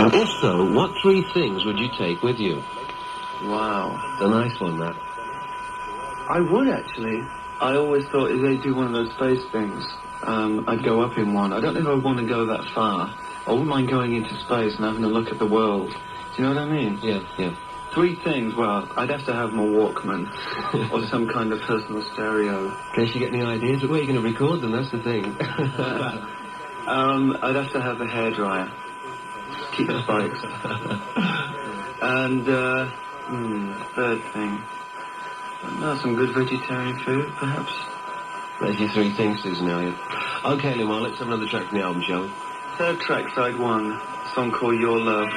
And if so, what 3 things would you take with you? Wow. It's a nice one, that. I would, actually. I always thought if they do one of those space things, I'd go up in one. I don't know if I want to go that far. I wouldn't mind going into space and having a look at the world. Do you know what I mean? Yeah. 3 things, well, I'd have to have my Walkman or some kind of personal stereo. In case you get any ideas, but where are you going to record them? That's the thing. I'd have to have a hairdryer. Keep the spikes. And, third thing. No, some good vegetarian food, perhaps. There's your 3 things, Susan Elliott. Okay, Lamar, let's have another track from the album, shall we? Third track, side 1, a song called Your Love.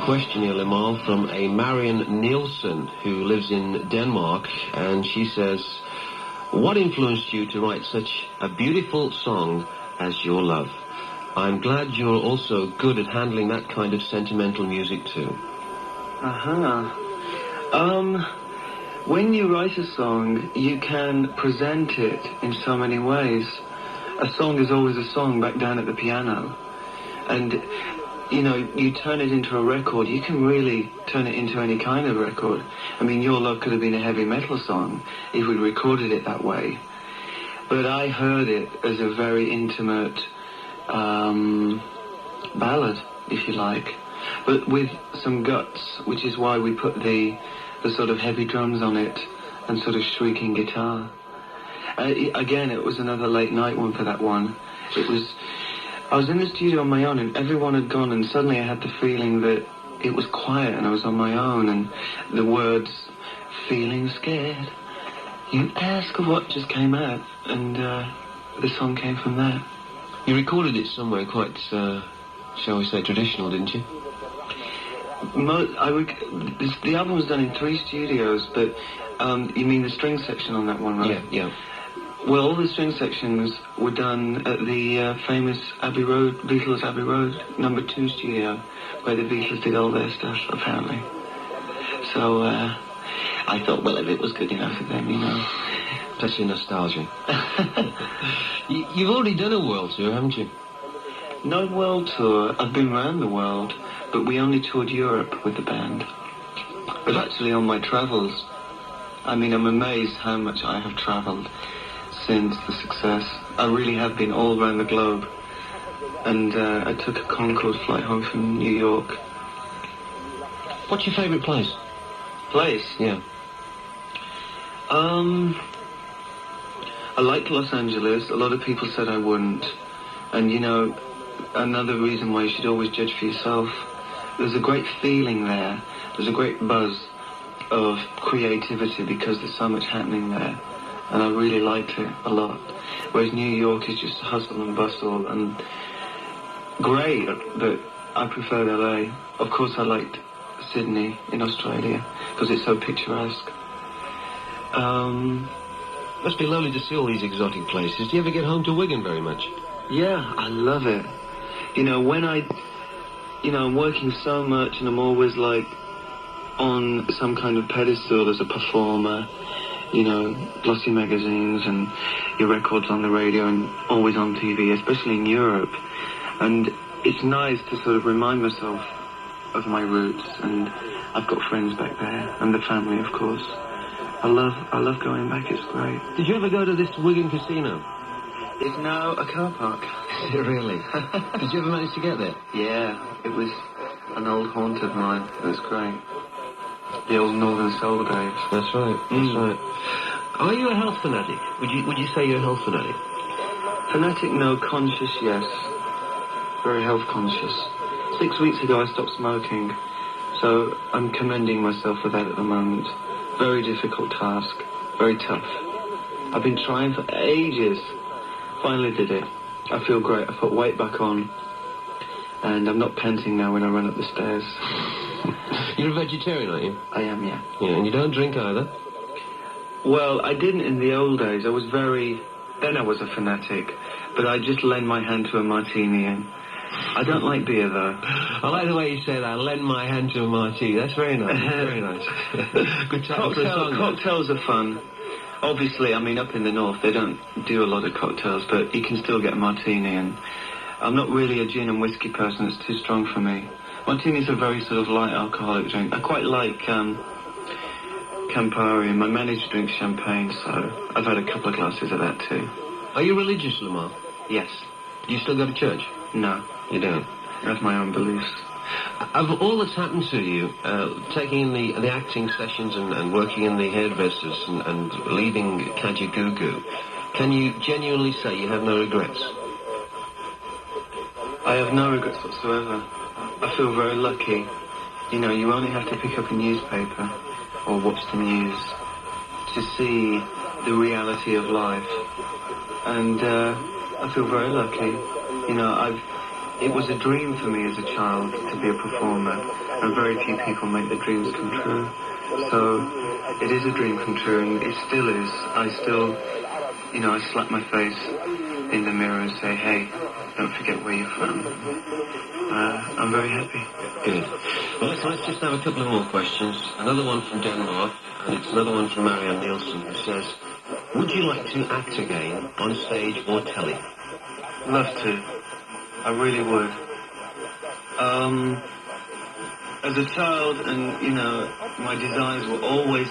Question here, Limal, from a Marion Nielsen who lives in Denmark, and she says, what influenced you to write such a beautiful song as Your Love? I'm glad you're also good at handling that kind of sentimental music too. When you write a song, you can present it in so many ways. A song is always a song back down at the piano, and you know, you turn it into a record, you can really turn it into any kind of record. I mean, Your Love could have been a heavy metal song if we recorded it that way. But I heard it as a very intimate, ballad, if you like, but with some guts, which is why we put the sort of heavy drums on it and sort of shrieking guitar. Again, it was another late night one for that one. I was in the studio on my own and everyone had gone, and suddenly I had the feeling that it was quiet and I was on my own, and the words, feeling scared, you ask what, just came out, and the song came from there. You recorded it somewhere quite, shall we say, traditional, didn't you? The album was done in 3 studios, but you mean the string section on that one, right? Yeah. Well, all the string sections were done at the famous Abbey Road, Beatles Abbey Road, number 2 studio, where the Beatles did all their stuff, apparently. So I thought, well, if it was good enough for them, you know. That's your nostalgia. You've already done a world tour, haven't you? No world tour. I've been around the world, but we only toured Europe with the band. But actually on my travels, I mean, I'm amazed how much I have travelled since the success. I really have been all around the globe. And I took a Concorde flight home from New York. What's your favourite place? Place? Yeah. I liked Los Angeles. A lot of people said I wouldn't. And, you know, another reason why you should always judge for yourself. There's a great feeling there. There's a great buzz of creativity because there's so much happening there. And I really liked it a lot. Whereas New York is just hustle and bustle and great, but I preferred LA. Of course I liked Sydney in Australia because it's so picturesque. Must be lovely to see all these exotic places. Do you ever get home to Wigan very much? Yeah, I love it. You know, when I'm working so much and I'm always like on some kind of pedestal as a performer, you know, glossy magazines and your records on the radio and always on TV, especially in Europe. And it's nice to sort of remind myself of my roots, and I've got friends back there and the family, of course. I love going back, it's great. Did you ever go to this Wigan casino? It's now a car park. Is it really? Did you ever manage to get there? Yeah, it was an old haunt of mine. It was great. The old Northern Soul days. That's right, that's right. Are you a health fanatic? Would you say you're a health fanatic? Fanatic, no. Conscious, yes. Very health conscious. 6 weeks ago I stopped smoking, so I'm commending myself for that at the moment. Very difficult task. Very tough. I've been trying for ages. Finally did it. I feel great. I put weight back on. And I'm not panting now when I run up the stairs. You're a vegetarian, aren't you? I am, yeah. Yeah, and you don't drink either? Well, I didn't in the old days. Then I was a fanatic. But I just lend my hand to a martini, and I don't like beer, though. I like the way you say that. Lend my hand to a martini. That's very nice. Very nice. Good title for a song. Cocktails are fun. Obviously, I mean, up in the north, they don't do a lot of cocktails, but you can still get a martini, and I'm not really a gin and whiskey person. It's too strong for me. Martini's a very sort of light alcoholic drink. I quite like Campari, and my manager drinks champagne, so I've had a couple of glasses of that too. Are you religious, Lamar? Yes. Do you still go to church? No. You don't? I have my own beliefs. Of all that's happened to you, taking in the acting sessions and working in the hairdressers and leaving Kajagoogoo, can you genuinely say you have no regrets? I have no regrets whatsoever. I feel very lucky. You know, you only have to pick up a newspaper or watch the news to see the reality of life. And I feel very lucky. You know, it was a dream for me as a child to be a performer, and very few people make their dreams come true. So it is a dream come true, and it still is. I slap my face in the mirror and say, hey, don't forget where you're from. I'm very happy. Good. Well, let's just have a couple of more questions. Another one from Denmark, and it's another one from Marianne Nielsen, who says, would you like to act again on stage or telly? Love to. I really would. As a child, and, you know, my desires were always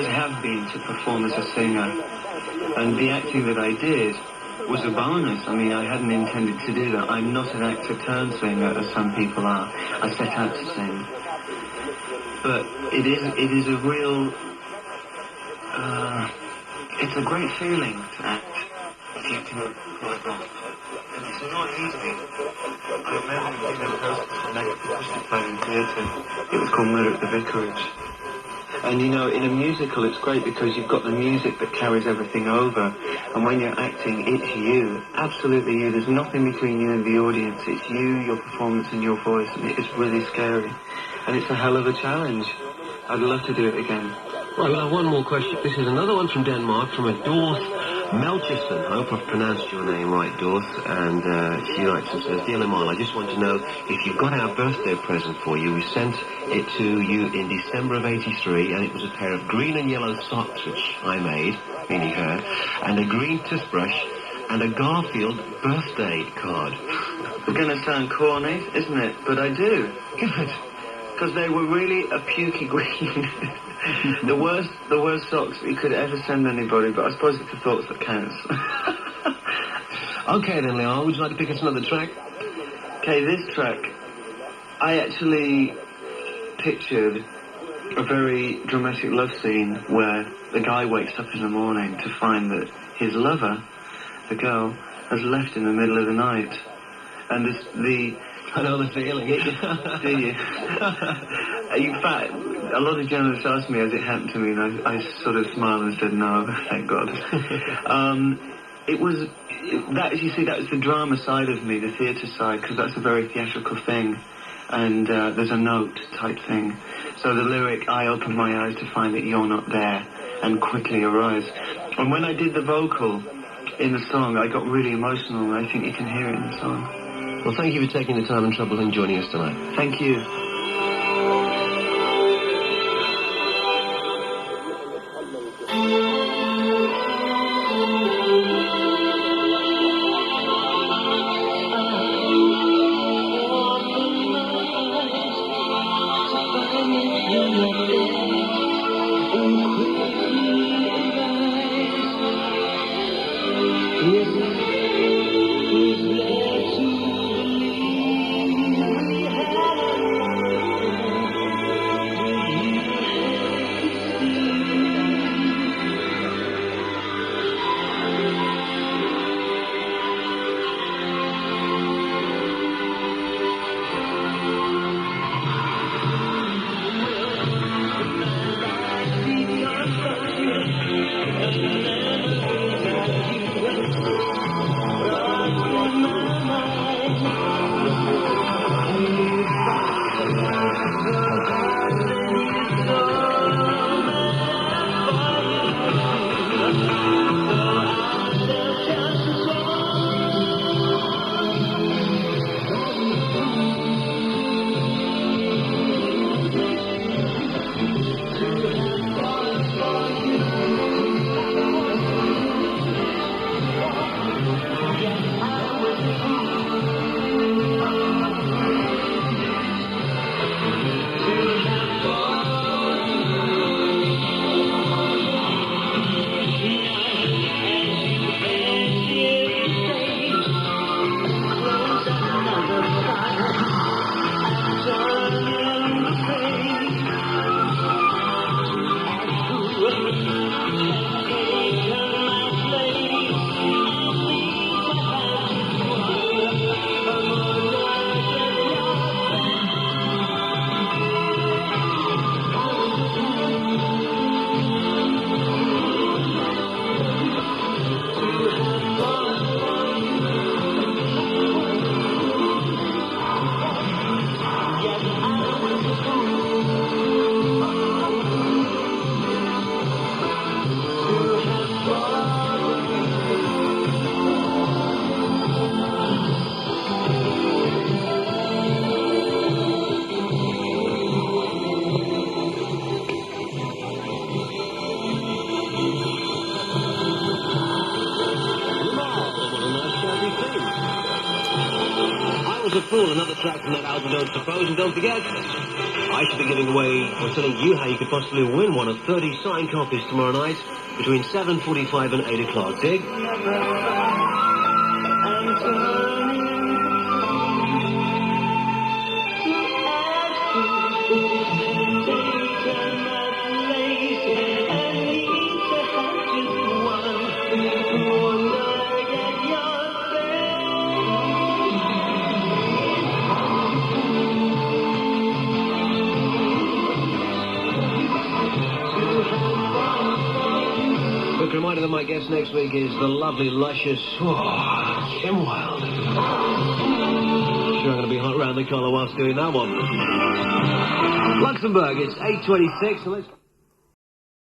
have been to perform as a singer. And the acting that I did was a bonus. I mean, I hadn't intended to do that. I'm not an actor turned singer, as some people are. I set out to sing. But it is a real, it's a great feeling to act if you can pull it off. And it's not easy. I remember being a person from Negative playing in theatre. It was called Murder at the Vicarage. And you know, in a musical it's great because you've got the music that carries everything over. And when you're acting, it's you. Absolutely you. There's nothing between you and the audience. It's you, your performance and your voice. And it's really scary. And it's a hell of a challenge. I'd love to do it again. Well, I have one more question. This is another one from Denmark, from a Dorth Melchison. I hope I've pronounced your name right, Dorth. And she writes and says, Dear Limahl, I just want to know if you've got our birthday present for you. We sent it to you in December of 83, and it was a pair of green and yellow socks, which I made, meaning her, and a green toothbrush, and a Garfield birthday card. It's going to sound corny, isn't it? But I do. Good. Because they were really a pukey green. the worst socks you could ever send anybody, but I suppose it's the thoughts that counts. Okay then, Limahl, would you like to pick us another track? Okay, this track, I actually pictured a very dramatic love scene where the guy wakes up in the morning to find that his lover, the girl, has left in the middle of the night. And I know the feeling. Do you? In fact, a lot of journalists asked me as it happened to me, and I sort of smiled and said no, thank God. It was, you see, that was the drama side of me, the theatre side, because that's a very theatrical thing, and there's a note type thing. So the lyric, I open my eyes to find that you're not there, and quickly arise. And when I did the vocal in the song, I got really emotional, and I think you can hear it in the song. Well, thank you for taking the time and trouble in joining us tonight. Thank you. A Fool, another track from that album, Don't Suppose, and don't forget, I should be giving away, or telling you how you could possibly win one of 30 signed copies tomorrow night between 7:45 and 8 o'clock. Dig? that my guest next week is the lovely, luscious Kim Wilde. Sure, I'm going to be hot round the collar whilst doing that one. Luxembourg, it's 8:26, so let's...